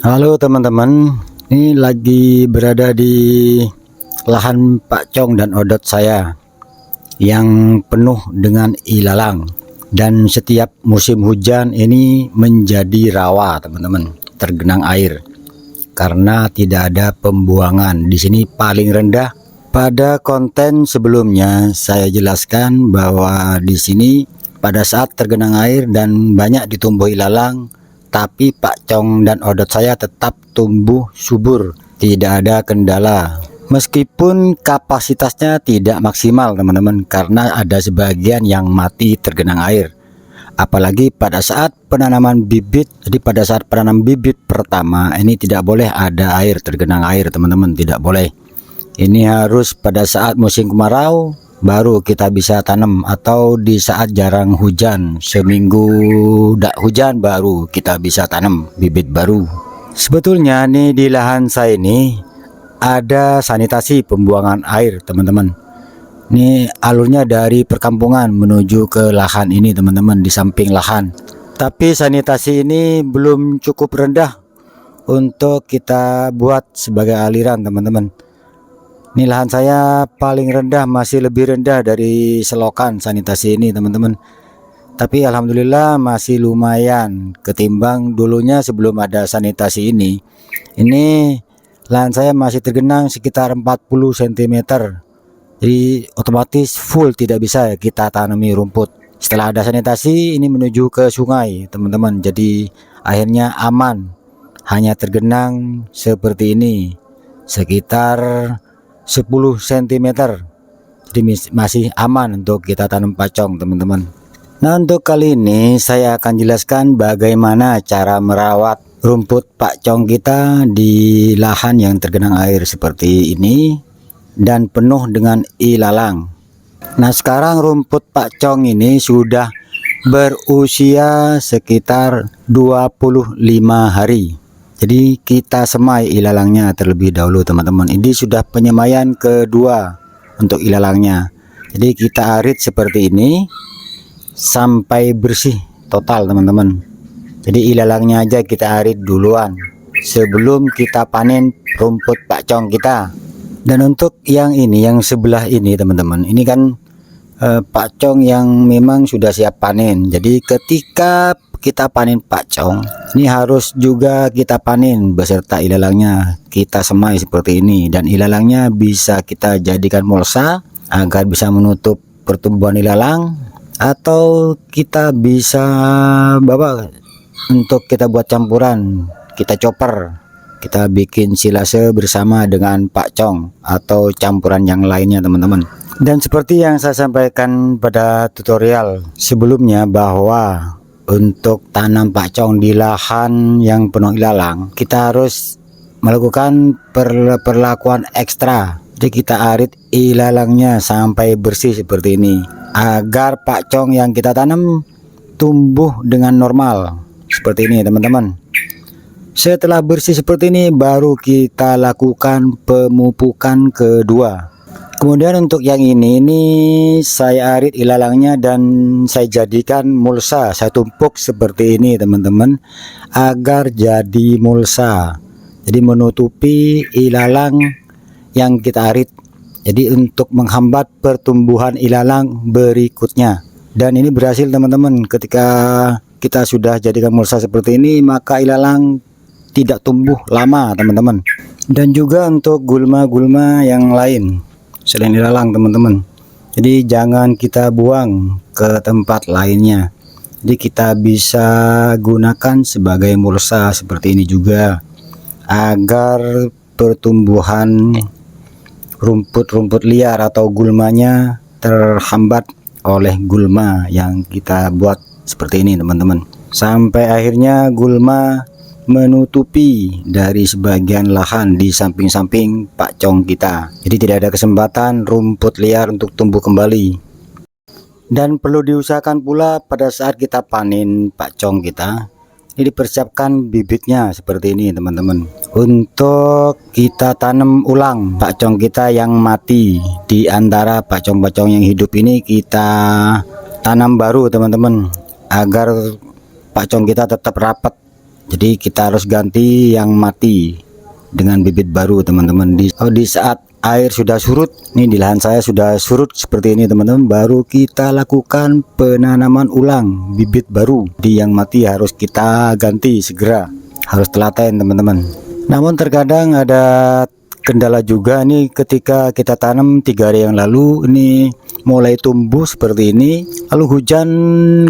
Halo teman-teman, ini lagi berada di lahan Pak Cong dan Odot saya yang penuh dengan ilalang, dan setiap musim hujan ini menjadi rawa teman-teman, tergenang air karena tidak ada pembuangan. Di sini paling rendah. Pada konten sebelumnya saya jelaskan bahwa di sini pada saat tergenang air dan banyak ditumbuhi ilalang, tapi Pak Cong dan Odot saya tetap tumbuh subur, tidak ada kendala. Meskipun kapasitasnya tidak maksimal teman-teman, karena ada sebagian yang mati tergenang air. Apalagi pada saat penanaman bibit. Jadi pada saat penanam bibit pertama ini tidak boleh ada air, tergenang air teman-teman, tidak boleh. Ini harus pada saat musim kemarau baru kita bisa tanam, atau di saat jarang hujan, seminggu tidak hujan baru kita bisa tanam bibit baru. Sebetulnya nih di lahan saya ini ada sanitasi pembuangan air teman-teman. Ini alurnya dari perkampungan menuju ke lahan ini teman-teman, di samping lahan. Tapi sanitasi ini belum cukup rendah untuk kita buat sebagai aliran teman-teman. Ini lahan saya paling rendah, masih lebih rendah dari selokan sanitasi ini teman-teman. Tapi alhamdulillah masih lumayan ketimbang dulunya sebelum ada sanitasi ini. Ini lahan saya masih tergenang sekitar 40 cm. Jadi otomatis full tidak bisa kita tanami rumput. Setelah ada sanitasi ini menuju ke sungai teman-teman. Jadi akhirnya aman. Hanya tergenang seperti ini sekitar 10 cm. Jadi masih aman untuk kita tanam pacong teman-teman. Nah, untuk kali ini saya akan jelaskan bagaimana cara merawat rumput pacong kita di lahan yang tergenang air seperti ini dan penuh dengan ilalang. Nah, sekarang rumput pacong ini sudah berusia sekitar 25 hari. Jadi kita semai ilalangnya terlebih dahulu teman-teman. Ini sudah penyemaian kedua untuk ilalangnya. Jadi kita arit seperti ini sampai bersih total teman-teman. Jadi ilalangnya aja kita arit duluan sebelum kita panen rumput pacong kita. Dan untuk yang ini, yang sebelah ini teman-teman, ini kan pacong yang memang sudah siap panen. Jadi ketika kita panen pacong, ini harus juga kita panen beserta ilalangnya, kita semai seperti ini. Dan ilalangnya bisa kita jadikan mulsa agar bisa menutup pertumbuhan ilalang, atau kita bisa bawa untuk kita buat campuran, kita chopper, kita bikin silase bersama dengan pacong atau campuran yang lainnya teman-teman. Dan seperti yang saya sampaikan pada tutorial sebelumnya, bahwa untuk tanam pacong di lahan yang penuh ilalang, kita harus melakukan perlakuan ekstra. Jadi kita arit ilalangnya sampai bersih seperti ini, agar pacong yang kita tanam tumbuh dengan normal seperti ini teman-teman. Setelah bersih seperti ini baru kita lakukan pemupukan kedua. Kemudian untuk yang ini saya arit ilalangnya dan saya jadikan mulsa, saya tumpuk seperti ini teman-teman, agar jadi mulsa. Jadi menutupi ilalang yang kita arit. Jadi untuk menghambat pertumbuhan ilalang berikutnya. Dan ini berhasil teman-teman. Ketika kita sudah jadikan mulsa seperti ini, maka ilalang tidak tumbuh lama teman-teman. Dan juga untuk gulma-gulma yang lain selain ilalang teman-teman, jadi jangan kita buang ke tempat lainnya. Jadi kita bisa gunakan sebagai mulsa seperti ini juga, agar pertumbuhan rumput-rumput liar atau gulmanya terhambat oleh gulma yang kita buat seperti ini teman-teman, sampai akhirnya gulma menutupi dari sebagian lahan di samping-samping pacong kita. Jadi tidak ada kesempatan rumput liar untuk tumbuh kembali. Dan perlu diusahakan pula pada saat kita panen pacong kita, ini dipersiapkan bibitnya seperti ini teman-teman, untuk kita tanam ulang pacong kita yang mati. Di antara pacong-pacong yang hidup ini kita tanam baru teman-teman, agar pacong kita tetap rapat. Jadi kita harus ganti yang mati dengan bibit baru teman-teman. Di saat air sudah surut, nih di lahan saya sudah surut seperti ini teman-teman, baru kita lakukan penanaman ulang bibit baru. Di yang mati harus kita ganti segera, harus telaten teman-teman. Namun terkadang ada kendala juga nih, ketika kita tanam 3 hari yang lalu ini mulai tumbuh seperti ini, lalu hujan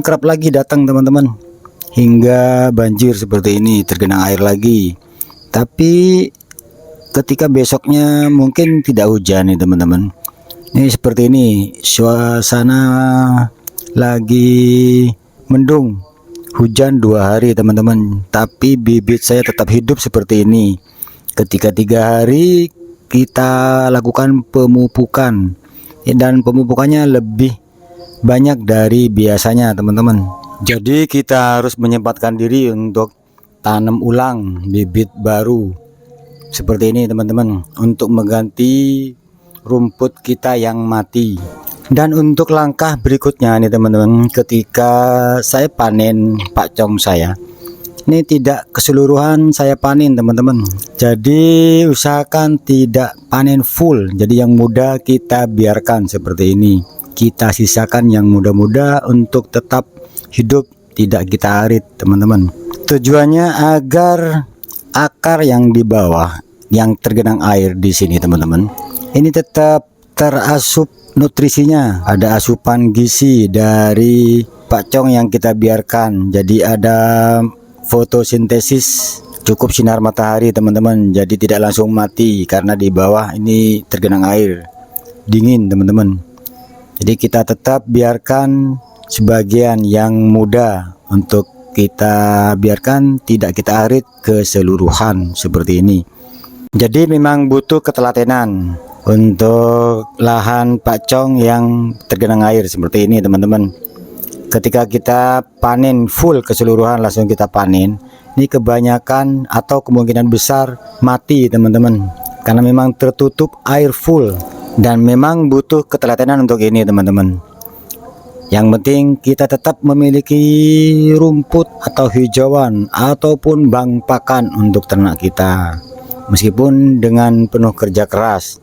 kerap lagi datang teman-teman, hingga banjir seperti ini, tergenang air lagi. Tapi ketika besoknya mungkin tidak hujan nih teman-teman, ini seperti ini suasana lagi mendung, hujan 2 hari teman-teman, tapi bibit saya tetap hidup seperti ini. Ketika 3 hari kita lakukan pemupukan, dan pemupukannya lebih banyak dari biasanya teman-teman. Jadi kita harus menyempatkan diri untuk tanam ulang bibit baru seperti ini teman-teman, untuk mengganti rumput kita yang mati. Dan untuk langkah berikutnya nih teman-teman, ketika saya panen pakcong saya, ini tidak keseluruhan saya panen teman-teman, jadi usahakan tidak panen full. Jadi yang muda kita biarkan seperti ini, kita sisakan yang muda-muda untuk tetap hidup, tidak kita arit teman-teman. Tujuannya agar akar yang di bawah yang tergenang air di sini teman-teman, ini tetap terasup nutrisinya, ada asupan gizi dari pakcong yang kita biarkan. Jadi ada fotosintesis, cukup sinar matahari teman-teman, jadi tidak langsung mati karena di bawah ini tergenang air dingin teman-teman. Jadi kita tetap biarkan sebagian yang muda untuk kita biarkan, tidak kita arit keseluruhan seperti ini. Jadi memang butuh ketelatenan untuk lahan pakcong yang tergenang air seperti ini teman-teman. Ketika kita panen full keseluruhan langsung kita panen, ini kebanyakan atau kemungkinan besar mati teman-teman, karena memang tertutup air full. Dan memang butuh ketelatenan untuk ini teman-teman. Yang penting kita tetap memiliki rumput atau hijauan ataupun bang pakan untuk ternak kita, meskipun dengan penuh kerja keras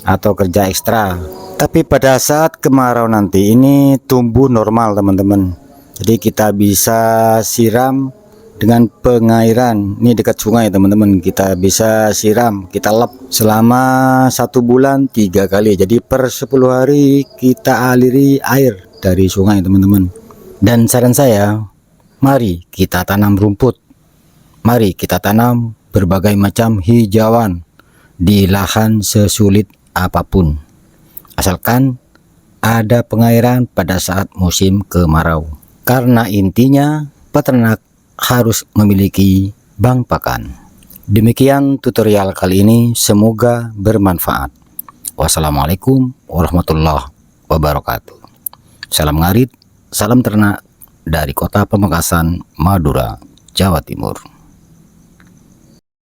atau kerja ekstra. Tapi pada saat kemarau nanti ini tumbuh normal teman-teman. Jadi kita bisa siram dengan pengairan. Ini dekat sungai teman-teman, kita bisa siram, kita lap selama 1 bulan 3 kali. Jadi per 10 hari kita aliri air dari sungai teman-teman. Dan saran saya, mari kita tanam rumput, mari kita tanam berbagai macam hijauan di lahan sesulit apapun, asalkan ada pengairan pada saat musim kemarau. Karena intinya peternak harus memiliki bank pakan. Demikian tutorial kali ini, semoga bermanfaat. Wassalamualaikum warahmatullahi wabarakatuh. Salam ngarit, salam ternak dari Kota Pamekasan, Madura, Jawa Timur.